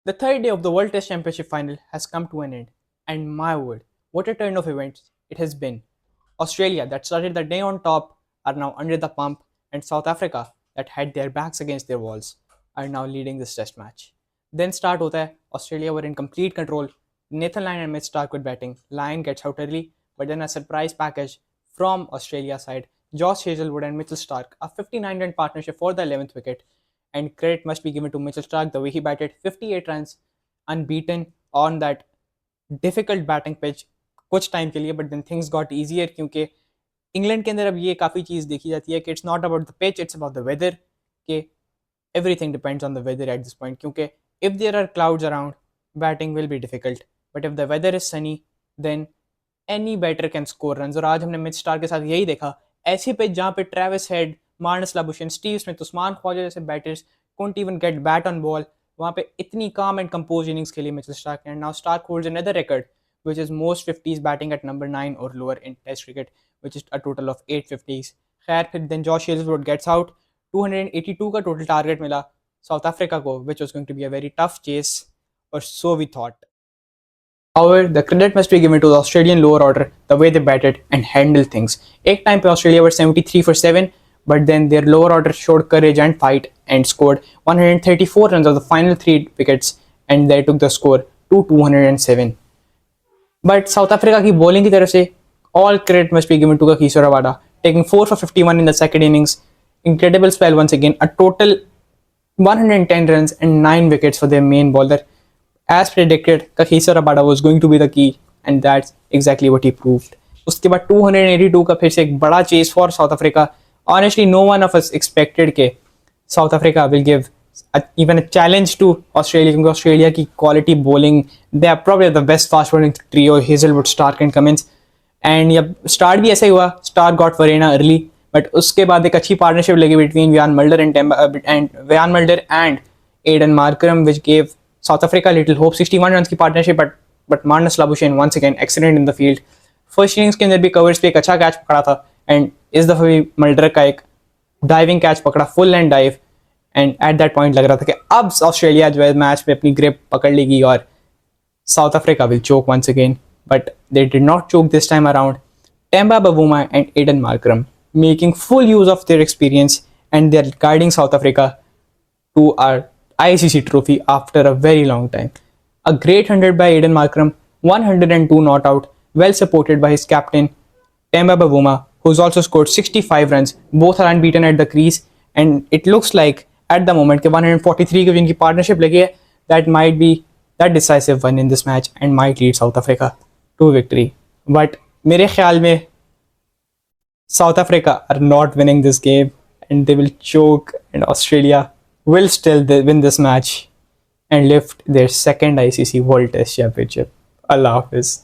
The third day of the World Test Championship final has come to an end, and my word, what a turn of events it has been. Australia, that started the day on top, are now under the pump, and South Africa, that had their backs against their walls, are now leading this test match. Then start hota hai, Australia were in complete control. Nathan Lyon and Mitch Stark with batting. Lyon gets out early, but then a surprise package from Australia side. Josh Hazelwood and Mitchell Stark, a 59-run partnership for the 11th wicket, and credit must be given to Mitchell Stark the way he batted 58 runs unbeaten on that difficult batting pitch कुछ time के लिए but then things got easier क्योंकि England के अंदर अब ये काफ़ी चीज़ देखी जाती है कि it's not about the pitch it's about the weather कि everything depends on the weather at this point क्योंकि if there are clouds around batting will be difficult but if the weather is sunny then any batter can score runs और आज हमने Mitch star के साथ यही देखा ऐसी pitch जहाँ पे Travis Head Marnus Labuschagne Steve Smith Usman Khawaja जैसे batters couldn't even get bat on ball वहाँ पे इतनी calm and composed innings खेली Mitchell Starc and now Stark holds another record which is most 50s batting at number 9 or lower in test cricket which is a total of 8 50s खैर फिर then Josh Hazelwood gets out 282 का total target मिला South Africa को which was going to be a very tough chase or so we thought. However, the credit must be given to the Australian lower order, the way they batted and handled things. Ek time pe Australia were 73 for 7, but then their lower order showed courage and fight and scored 134 runs of the final 3 wickets and they took the score to 207. But South Africa की bowling की तरफ से all credit must be given to Kagiso Rabada, taking 4 for 51 in the second innings. Incredible spell once again, a total 110 runs and 9 wickets for their main bowler. As predicted, Kagiso Rabada was going to be the key and that's exactly what he proved. उसके बाद 282 का फिर से एक बड़ा chase for South Africa. Honestly, no one of us expected के South Africa will give even a challenge to Australia क्योंकि Australia की quality bowling, they are probably the best fast bowling trio, Hazelwood, Stark and Cummins. And जब start भी ऐसा ही हुआ, Stark got Verena early, but उसके बाद एक अच्छी partnership लगी between Van Mulder and Aiden Markram which gave South Africa little hope. 61 runs की partnership but Marnus Labuschagne once again excellent in the field. First innings के अंदर भी covers पे एक अच्छा catch पकड़ा था and इस दफा भी Mulder का एक diving catch पकड़ा full and dive and at that point लग रहा था कि अब ऑस्ट्रेलिया जो है मैच में अपनी ग्रिप पकड़ लेगी और South Africa will choke once again but they did not choke this time around. Temba Bavuma and Aiden Markram making full use of their experience and they're guiding South Africa to our ICC trophy after a very long time. A great 100 by Aiden Markram, 102 not out, well supported by his captain Temba Bavuma, who's also scored 65 runs. Both are unbeaten at the crease, and it looks like at the moment कि 143 की जिनकी partnership लगी है, that might be that decisive one in this match and might lead South Africa to victory. But मेरे ख्याल में South Africa are not winning this game and they will choke and Australia will still win this match and lift their second ICC World Test Championship. Allah Hafiz.